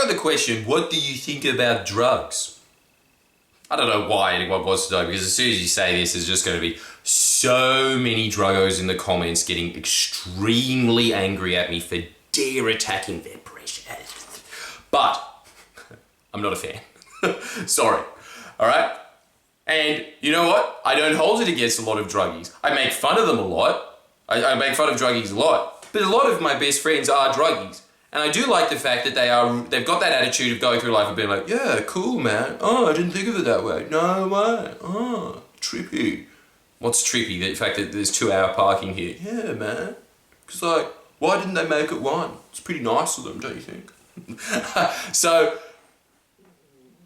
got the question, what do you think about drugs? I don't know why anyone wants to know, because as soon as you say this, there's just going to be so many druggos in the comments getting extremely angry at me for dare attacking their precious. But I'm not a fan. Sorry. All right? And you know what? I don't hold it against a lot of druggies. I make fun of them a lot. I make fun of druggies a lot. But a lot of my best friends are druggies. And I do like the fact that they've got that attitude of going through life and being like, yeah, cool, man. Oh, I didn't think of it that way. No way. Oh, trippy. What's trippy? The fact that there's 2-hour parking here. Yeah, man. Because, like, why didn't they make it one? It's pretty nice of them, don't you think? So,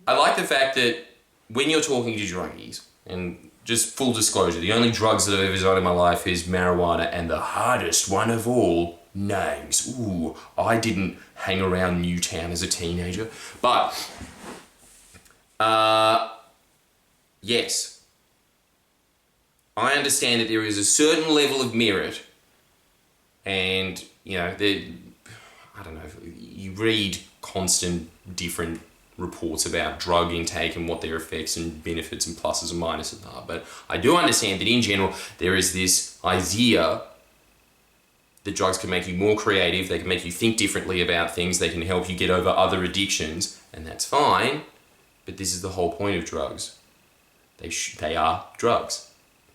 I like the fact that when you're talking to druggies, and just full disclosure, the only drugs that I've ever done in my life is marijuana, and the hardest one of all, names. Ooh, I didn't hang around Newtown as a teenager. But, yes. I understand that there is a certain level of merit, and, you know, I don't know, you read constant different reports about drug intake and what their effects and benefits and pluses and minuses are. But I do understand that in general, there is this idea that drugs can make you more creative, they can make you think differently about things, they can help you get over other addictions, and that's fine, but this is the whole point of drugs. They are drugs.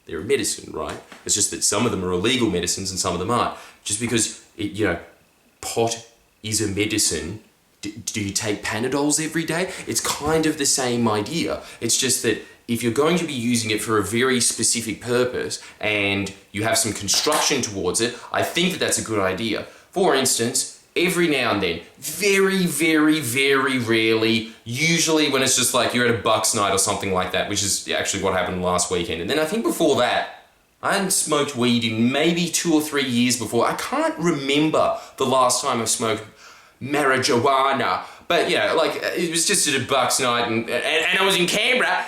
They're a medicine, right? It's just that some of them are illegal medicines and some of them aren't. Just because, pot is a medicine, do you take Panadols every day? It's kind of the same idea. It's just that if you're going to be using it for a very specific purpose and you have some construction towards it, I think that that's a good idea. For instance, every now and then, very, very, very rarely, usually when it's just like you're at a Bucks night or something like that, which is actually what happened last weekend. And then I think before that, I hadn't smoked weed in maybe 2 or 3 years before. I can't remember the last time I smoked marijuana. But, it was just at a Bucks night and I was in Canberra.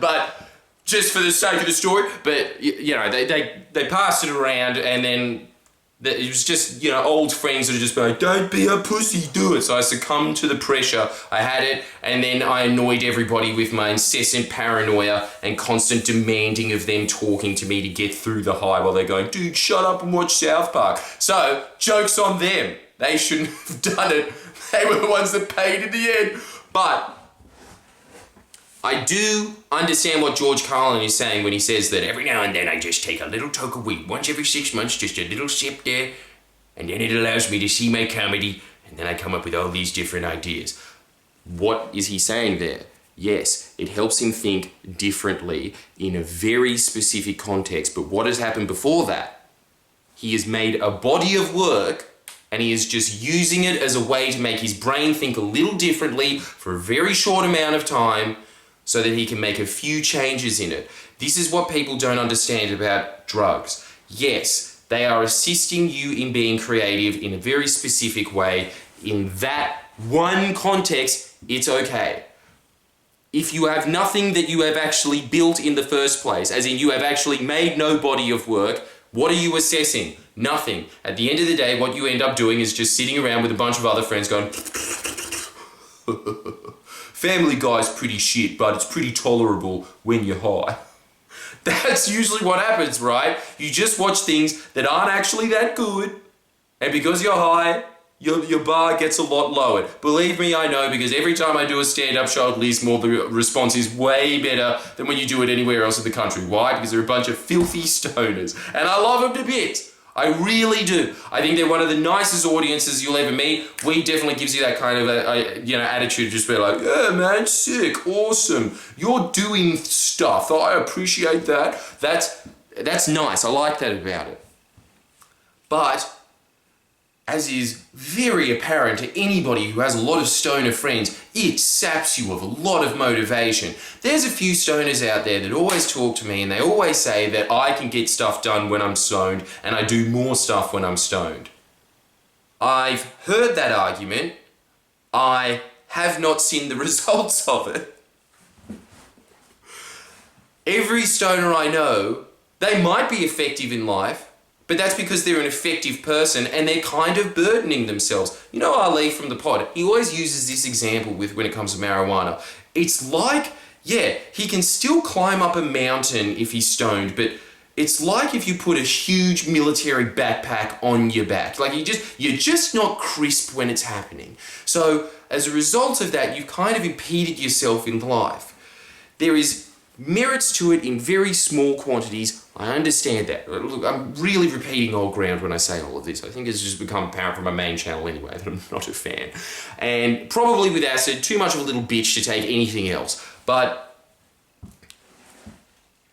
But just for the sake of the story, but, they passed it around and then it was just, old friends that are just like, don't be a pussy, do it. So I succumbed to the pressure. I had it, and then I annoyed everybody with my incessant paranoia and constant demanding of them talking to me to get through the high while they're going, dude, shut up and watch South Park. So, joke's on them. They shouldn't have done it. They were the ones that paid in the end. But I do understand what George Carlin is saying when he says that every now and then I just take a little toke of weed, once every 6 months, just a little sip there, and then it allows me to see my comedy, and then I come up with all these different ideas. What is he saying there? Yes, it helps him think differently in a very specific context, but what has happened before that? He has made a body of work and he is just using it as a way to make his brain think a little differently for a very short amount of time so that he can make a few changes in it. This is what people don't understand about drugs. Yes, they are assisting you in being creative in a very specific way. In that one context, it's okay. If you have nothing that you have actually built in the first place, as in you have actually made no body of work, what are you assessing? Nothing. At the end of the day, what you end up doing is just sitting around with a bunch of other friends going, Family Guy's pretty shit, but it's pretty tolerable when you're high. That's usually what happens, right? You just watch things that aren't actually that good, and because you're high, your bar gets a lot lowered. Believe me, I know, because every time I do a stand-up show at Lismore, the response is way better than when you do it anywhere else in the country. Why? Because they're a bunch of filthy stoners, and I love them to bits. I really do. I think they're one of the nicest audiences you'll ever meet. Weed definitely gives you that kind of attitude, just be like, yeah, man, sick, awesome. You're doing stuff. I appreciate that. That's nice. I like that about it. But as is very apparent to anybody who has a lot of stoner friends, it saps you of a lot of motivation. There's a few stoners out there that always talk to me and they always say that I can get stuff done when I'm stoned and I do more stuff when I'm stoned. I've heard that argument. I have not seen the results of it. Every stoner I know, they might be effective in life, But that's because they're an effective person and they're kind of burdening themselves. You know Ali from the pod, he always uses this example with when it comes to marijuana. It's like, yeah, he can still climb up a mountain if he's stoned, but it's like if you put a huge military backpack on your back. Like you're just not crisp when it's happening. So as a result of that, you've kind of impeded yourself in life. There is merits to it in very small quantities. I understand that. Look, I'm really repeating old ground when I say all of this. I think it's just become apparent from my main channel anyway that I'm not a fan. And probably with acid, too much of a little bitch to take anything else. But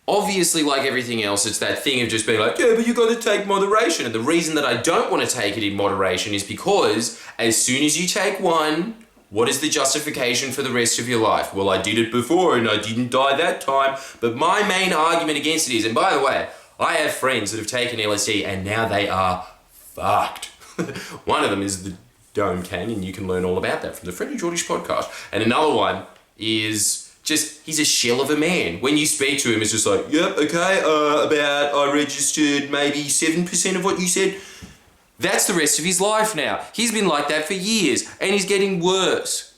obviously, like everything else, it's that thing of just being like, yeah, but you got to take moderation. And the reason that I don't want to take it in moderation is because as soon as you take one, what is the justification for the rest of your life? Well, I did it before and I didn't die that time. But my main argument against it is, and by the way, I have friends that have taken LSD and now they are fucked. One of them is the Dome Canyon. You can learn all about that from the Friendly Geordish podcast. And another one is just, he's a shell of a man. When you speak to him, it's just like, yep, okay, I registered maybe 7% of what you said. That's the rest of his life now. He's been like that for years, and he's getting worse.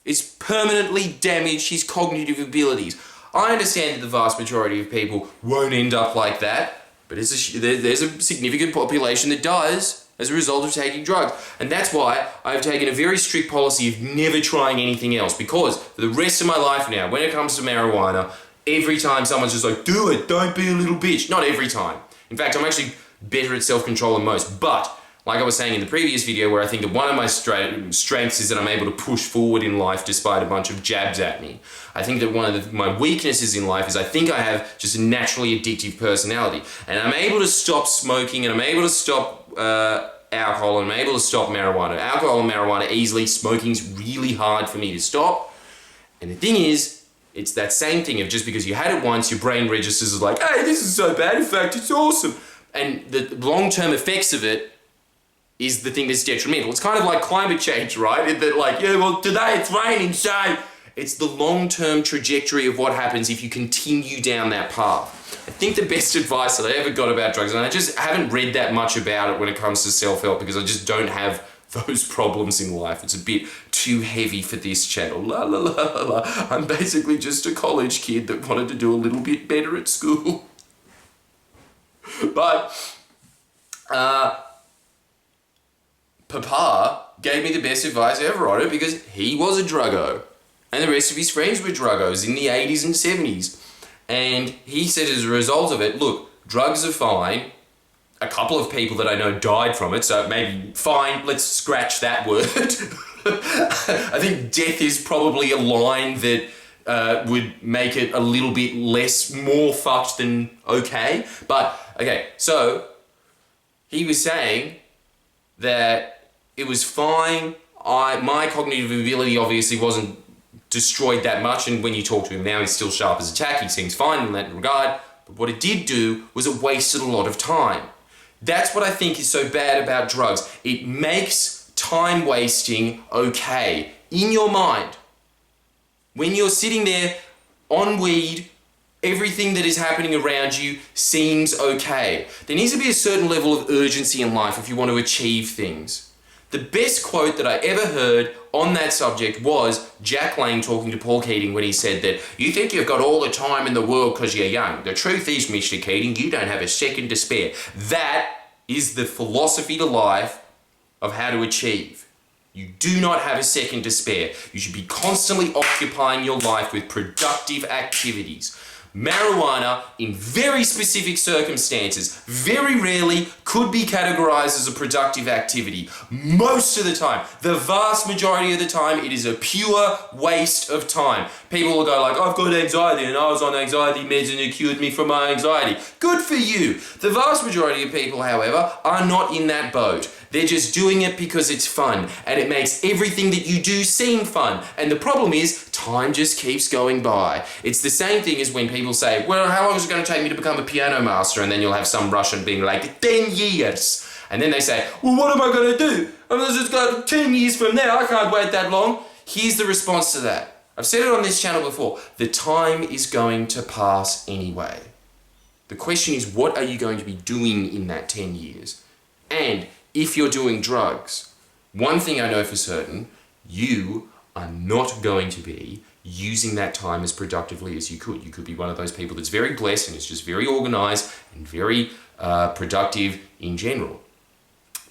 It's permanently damaged his cognitive abilities. I understand that the vast majority of people won't end up like that, but there's a significant population that does as a result of taking drugs. And that's why I've taken a very strict policy of never trying anything else, because for the rest of my life now, when it comes to marijuana, every time someone's just like, do it, don't be a little bitch. Not every time. In fact, I'm actually better at self-control than most. But, like I was saying in the previous video, where I think that one of my strengths is that I'm able to push forward in life despite a bunch of jabs at me. I think that one of my weaknesses in life is I think I have just a naturally addictive personality. And I'm able to stop smoking, and I'm able to stop alcohol, and I'm able to stop marijuana. Alcohol and marijuana easily, smoking's really hard for me to stop. And the thing is, it's that same thing of just because you had it once, your brain registers as like, hey, this is so bad, in fact, it's awesome. And the long-term effects of it is the thing that's detrimental. It's kind of like climate change, right? That like, yeah, well, today it's raining, so it's the long-term trajectory of what happens if you continue down that path. I think the best advice that I ever got about drugs, and I just haven't read that much about it when it comes to self-help because I just don't have those problems in life. It's a bit too heavy for this channel. La la la la la. I'm basically just a college kid that wanted to do a little bit better at school. But Papa gave me the best advice ever on it because he was a druggo. And the rest of his friends were druggos in the 80s and 70s. And he said as a result of it, look, drugs are fine. A couple of people that I know died from it, so maybe fine, let's scratch that word. I think death is probably a line that would make it a little bit more fucked than okay. But, okay, so he was saying that it was fine. My cognitive ability obviously wasn't destroyed that much, and when you talk to him now, he's still sharp as a tack. He seems fine in that regard. But what it did do was it wasted a lot of time. That's what I think is so bad about drugs. It makes time wasting okay in your mind. When you're sitting there on weed, everything that is happening around you seems okay. There needs to be a certain level of urgency in life if you want to achieve things. The best quote that I ever heard on that subject was Jack Lang talking to Paul Keating when he said that, you think you've got all the time in the world because you're young. The truth is, Mr. Keating, you don't have a second to spare. That is the philosophy to life of how to achieve. You do not have a second to spare. You should be constantly occupying your life with productive activities. Marijuana, in very specific circumstances, very rarely could be categorized as a productive activity. Most of the time, the vast majority of the time, it is a pure waste of time. People will go like, I've got anxiety and I was on anxiety meds and it cured me from my anxiety. Good for you. The vast majority of people, however, are not in that boat. They're just doing it because it's fun, and it makes everything that you do seem fun. And the problem is, time just keeps going by. It's the same thing as when people say, well, how long is it going to take me to become a piano master? And then you'll have some Russian being like, 10 years. And then they say, well, what am I going to do? I'm just going 10 years from now, I can't wait that long. Here's the response to that. I've said it on this channel before. The time is going to pass anyway. The question is, what are you going to be doing in that 10 years? And if you're doing drugs, one thing I know for certain, you are not going to be using that time as productively as you could. You could be one of those people that's very blessed and is just very organized and very productive in general.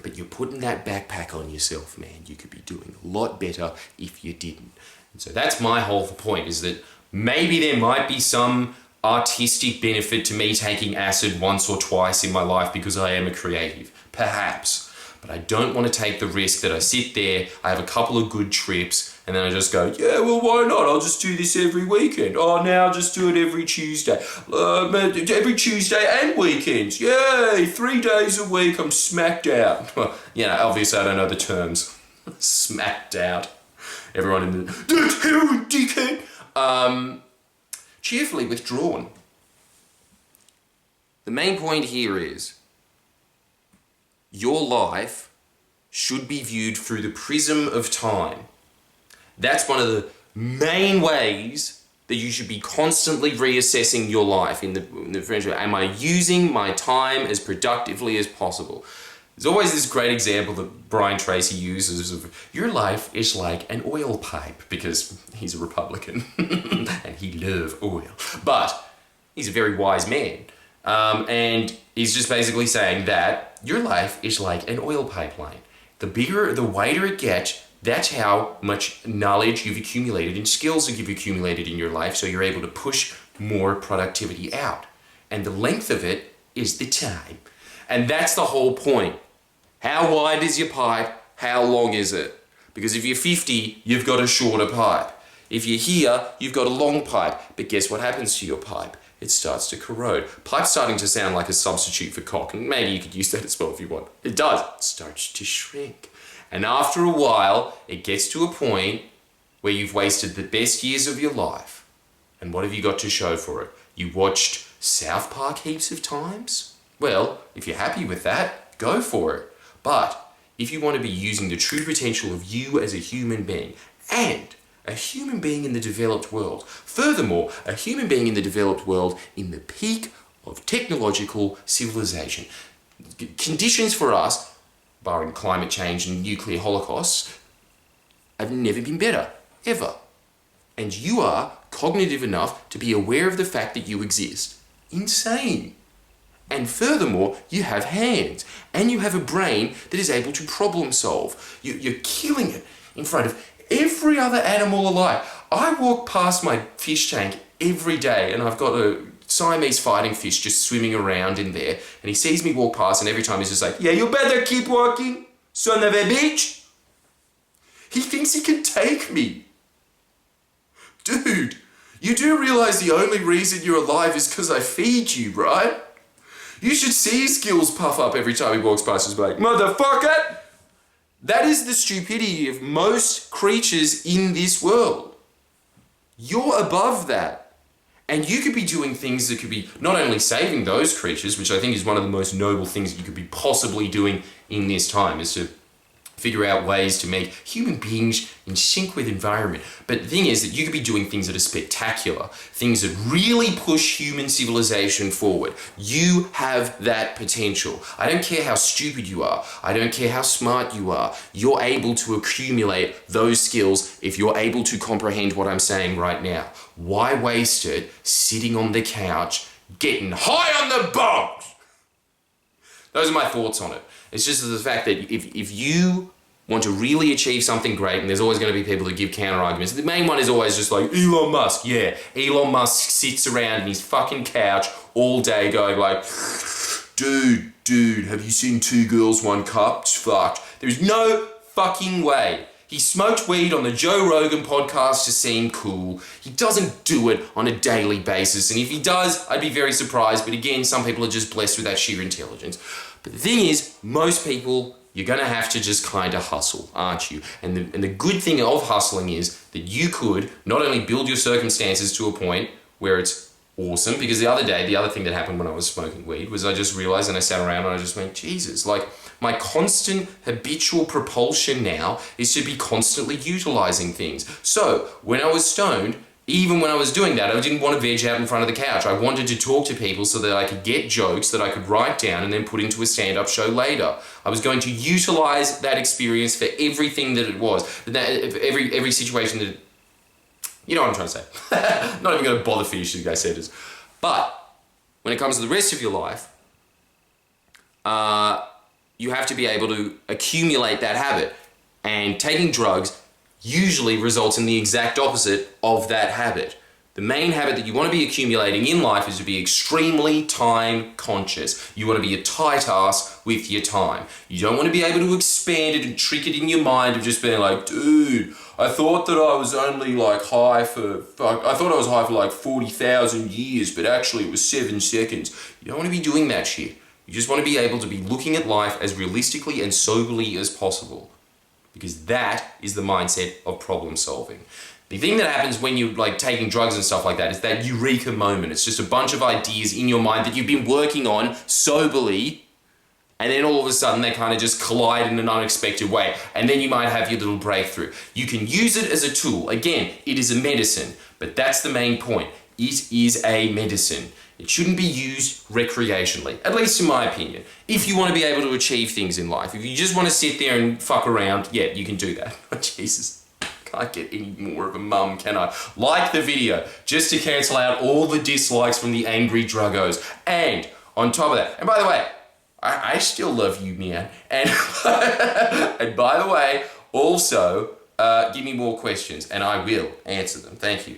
But you're putting that backpack on yourself, man. You could be doing a lot better if you didn't. And so that's my whole point, is that maybe there might be some artistic benefit to me taking acid once or twice in my life because I am a creative. Perhaps. But I don't want to take the risk that I sit there, I have a couple of good trips, and then I just go, yeah, well, why not? I'll just do this every weekend. Oh, now I'll just do it every Tuesday. Every Tuesday and weekends. Yay, 3 days a week, I'm smacked out. Well, obviously I don't know the terms. Smacked out. Everyone in the, that's heroin, dickhead. Cheerfully withdrawn. The main point here is, your life should be viewed through the prism of time. That's one of the main ways that you should be constantly reassessing your life in the friendship. Am I using my time as productively as possible? There's always this great example that Brian Tracy uses of, your life is like an oil pipe, because he's a Republican and he loves oil. But he's a very wise man. And he's just basically saying that your life is like an oil pipeline. The wider it gets, that's how much knowledge you've accumulated and skills that you've accumulated in your life, so you're able to push more productivity out. And the length of it is the time. And that's the whole point. How wide is your pipe? How long is it? Because if you're 50, you've got a shorter pipe. If you're here, you've got a long pipe. But guess what happens to your pipe? It starts to corrode. Pipe's starting to sound like a substitute for cock, and maybe you could use that as well if you want. It does. It starts to shrink. And after a while, it gets to a point where you've wasted the best years of your life. And what have you got to show for it? You watched South Park heaps of times? Well, if you're happy with that, go for it. But if you want to be using the true potential of you as a human being, and a human being in the developed world. Furthermore, a human being in the developed world in the peak of technological civilization. Conditions for us, barring climate change and nuclear holocausts, have never been better, ever. And you are cognitive enough to be aware of the fact that you exist. Insane. And furthermore, you have hands, and you have a brain that is able to problem solve. You're killing it in front of every other animal alive. I walk past my fish tank every day, and I've got a Siamese fighting fish just swimming around in there, and he sees me walk past, and every time he's just like, yeah, you better keep walking, son of a bitch. He thinks he can take me. Dude, you do realize the only reason you're alive is because I feed you, right? You should see his skills puff up every time he walks past. He's like, motherfucker! That is the stupidity of most creatures in this world. You're above that. And you could be doing things that could be not only saving those creatures, which I think is one of the most noble things that you could be possibly doing in this time, is to figure out ways to make human beings in sync with environment. But the thing is that you could be doing things that are spectacular, things that really push human civilization forward. You have that potential. I don't care how stupid you are. I don't care how smart you are. You're able to accumulate those skills if you're able to comprehend what I'm saying right now. Why waste it sitting on the couch, getting high on the bombs? Those are my thoughts on it. It's just the fact that if you want to really achieve something great, and there's always going to be people who give counter arguments. The main one is always just like, Elon Musk. Yeah, Elon Musk sits around in his fucking couch all day going like, dude, have you seen Two Girls, One Cup? It's fucked. There's no fucking way. He smoked weed on the Joe Rogan podcast to seem cool. He doesn't do it on a daily basis. And if he does, I'd be very surprised. But again, some people are just blessed with that sheer intelligence. But the thing is, most people, you're going to have to just kind of hustle, aren't you? And the good thing of hustling is that you could not only build your circumstances to a point where it's awesome, because the other thing that happened when I was smoking weed was I just realized, and I sat around and I just went, Jesus, like my constant habitual propulsion now is to be constantly utilizing things. So when I was stoned, Even when I was doing that, I didn't want to veg out in front of the couch. I wanted to talk to people so that I could get jokes that I could write down and then put into a stand-up show later. I was going to utilize that experience for everything that it was. Every situation that... You know what I'm trying to say. Not even going to bother finishing these sentences. But when it comes to the rest of your life, you have to be able to accumulate that habit. And taking drugs usually results in the exact opposite of that habit. The main habit that you want to be accumulating in life is to be extremely time conscious. You want to be a tight ass with your time. You don't want to be able to expand it and trick it in your mind of just being like, dude, I thought that I was only like high for like 40,000 years, but actually it was 7 seconds. You don't want to be doing that shit. You just want to be able to be looking at life as realistically and soberly as possible. Because that is the mindset of problem solving. The thing that happens when you're like taking drugs and stuff like that is that eureka moment. It's just a bunch of ideas in your mind that you've been working on soberly, and then all of a sudden they kind of just collide in an unexpected way, and then you might have your little breakthrough. You can use it as a tool. Again, it is a medicine, but that's the main point. It is a medicine. It shouldn't be used recreationally, at least in my opinion. If you want to be able to achieve things in life, if you just want to sit there and fuck around, yeah, you can do that. Oh, Jesus, can't get any more of a mum, can I? Like the video, just to cancel out all the dislikes from the angry druggos. And on top of that, and by the way, I still love you, man. And, and by the way, also, give me more questions and I will answer them. Thank you.